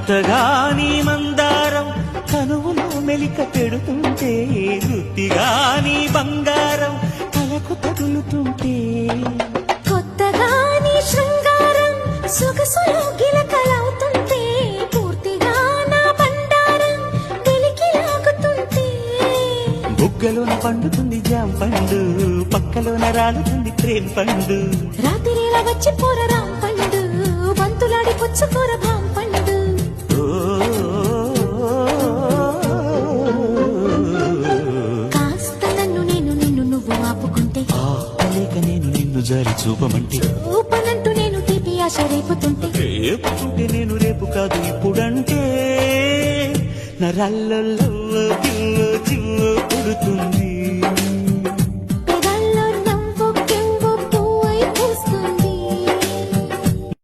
కొత్తగా నీ మందారం కనువులో మెలిక పెడుతుంటే వృత్తిగా నీ బంగారం తలకు తగులుతుంటే కొత్తగా నీ శృంగారం సొగసులో గిలకలవుతుంటే పూర్తిగా నా బండారం వెలికి లాగుతుంటే బుగ్గలోన పండుతుంది జాం పండు పక్కలోన రాలుతుంది ప్రేమ పండు రాత్రిలా వచ్చి పోర పండు బంతులాడి పుచ్చుకోర భాం పండు కాస్త నన్ను నేను నిన్ను నువ్వు ఆపుకుంటే లేక నేను నిన్ను జారి చూపమంటే ఊపనంటూ నేను తీపి ఆశ రేపుతుంటే రేపుతుంటే నేను రేపు కాదు ఇప్పుడంటే నరాల్లో జిల్లు జిల్లు పుడుతుంది